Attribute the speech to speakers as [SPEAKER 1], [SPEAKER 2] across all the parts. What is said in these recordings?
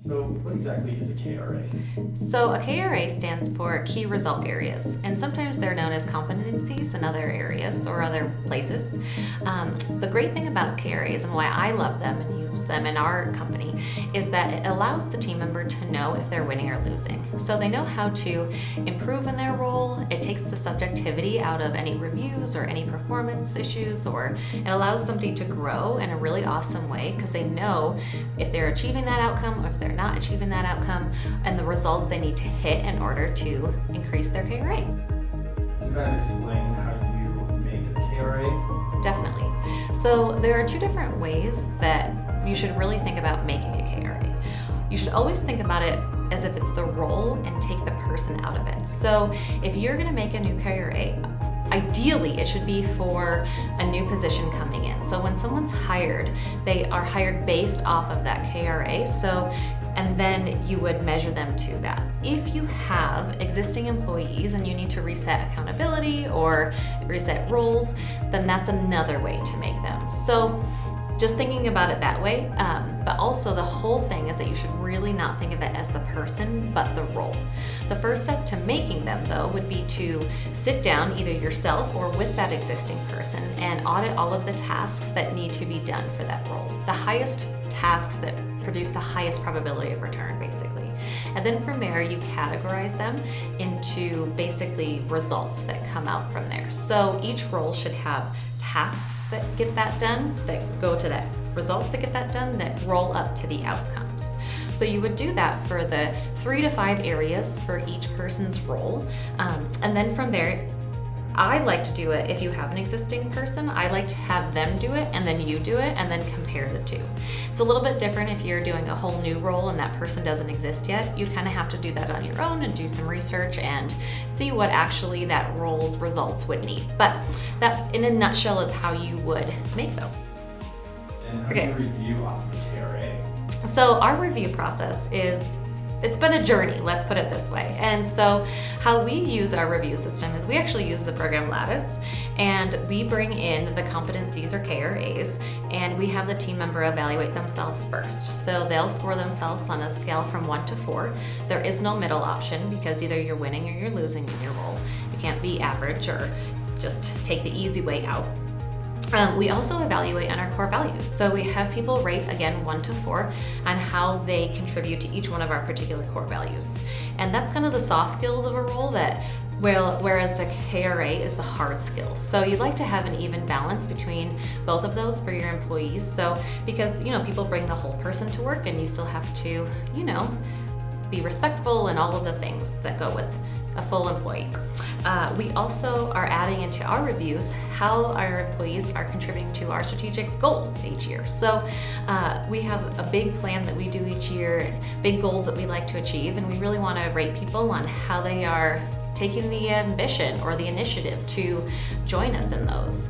[SPEAKER 1] So what exactly is a KRA?
[SPEAKER 2] So a KRA stands for Key Result Areas, and sometimes they're known as competencies in other areas or other places. The great thing about KRAs and why I love them and use them in our company is that it allows the team member to know if they're winning or losing. So they know how to improve in their role. It takes the subjectivity out of any reviews or any performance issues, or it allows somebody to grow in a really awesome way because they know if they're achieving that outcome or if they're not achieving that outcome and the results they need to hit in order to increase their KRA.
[SPEAKER 1] Can you kind of explain how you make a KRA?
[SPEAKER 2] Definitely. So there are two different ways that you should really think about making a KRA. You should always think about it as if it's the role and take the person out of it. So if you're going to make a new KRA, ideally, it should be for a new position coming in. So when someone's hired, they are hired based off of that KRA. And then you would measure them to that. If you have existing employees and you need to reset accountability or reset roles, then that's another way to make them. So just thinking about it that way, but also the whole thing is that you should really not think of it as the person, but the role. The first step to making them, though, would be to sit down either yourself or with that existing person and audit all of the tasks that need to be done for that role. The highest tasks that produce the highest probability of return, basically. And then from there, you categorize them into basically results that come out from there. So each role should have tasks that get that done, that go to that results that get that done, that roll up to the outcomes. So you would do that for the 3 to 5 areas for each person's role. And then from there, I like to do it if you have an existing person. I like to have them do it and then you do it and then compare the two. It's a little bit different if you're doing a whole new role and that person doesn't exist yet. You kind of have to do that on your own and do some research and see what actually that role's results would need. But that, in a nutshell, is how you would make those.
[SPEAKER 1] And how do you review off the KRA?
[SPEAKER 2] So our review process it's been a journey, let's put it this way. And so how we use our review system is we actually use the program Lattice, and we bring in the competencies or KRAs, and we have the team member evaluate themselves first. So they'll score themselves on a scale from 1 to 4. There is no middle option because either you're winning or you're losing in your role. You can't be average or just take the easy way out. We also evaluate on our core values. So we have people rate, again, 1 to 4 on how they contribute to each one of our particular core values. And that's kind of the soft skills of a role whereas the KRA is the hard skills. So you'd like to have an even balance between both of those for your employees. So because, people bring the whole person to work and you still have to, be respectful and all of the things that go with a full employee. We also are adding into our reviews how our employees are contributing to our strategic goals each year. So we have a big plan that we do each year, big goals that we like to achieve, and we really want to rate people on how they are taking the ambition or the initiative to join us in those.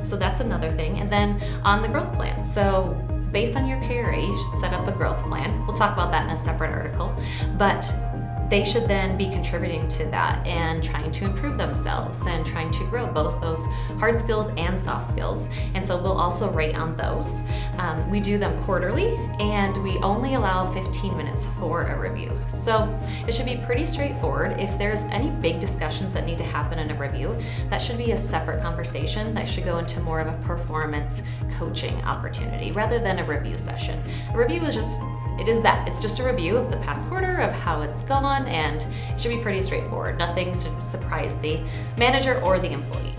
[SPEAKER 2] So that's another thing. And then on the growth plan. So based on your KRA, you should set up a growth plan. We'll talk about that in a separate article, but they should then be contributing to that and trying to improve themselves and trying to grow both those hard skills and soft skills. And so we'll also rate on those. We do them quarterly, and we only allow 15 minutes for a review. So it should be pretty straightforward. If there's any big discussions that need to happen in a review, that should be a separate conversation that should go into more of a performance coaching opportunity rather than a review session. A review is just it's just a review of the past quarter, of how it's gone, and it should be pretty straightforward. Nothing should surprise the manager or the employee.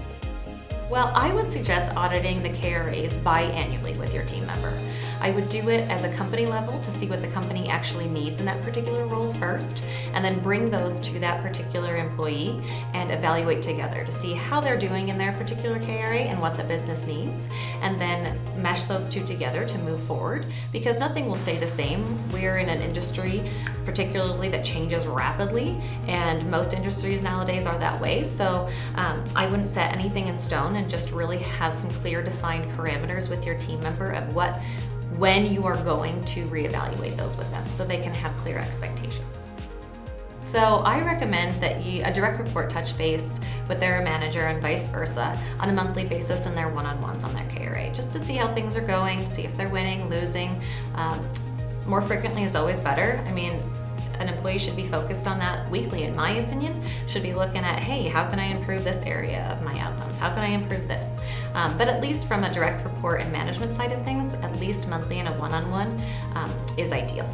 [SPEAKER 2] Well, I would suggest auditing the KRAs biannually with your team member. I would do it as a company level to see what the company actually needs in that particular role first, and then bring those to that particular employee and evaluate together to see how they're doing in their particular KRA and what the business needs, and then mesh those two together to move forward, because nothing will stay the same. We're in an industry particularly that changes rapidly, and most industries nowadays are that way. So I wouldn't set anything in stone and just really have some clear defined parameters with your team member of when you are going to reevaluate those with them so they can have clear expectations. So I recommend that a direct report touch base with their manager and vice versa on a monthly basis in their one-on-ones on their KRA, just to see how things are going, see if they're winning, losing, more frequently is always better. I mean, an employee should be focused on that weekly, in my opinion. Should be looking at, hey, how can I improve this area of my outcomes? How can I improve this? But at least from a direct report and management side of things, at least monthly and a one-on-one is ideal.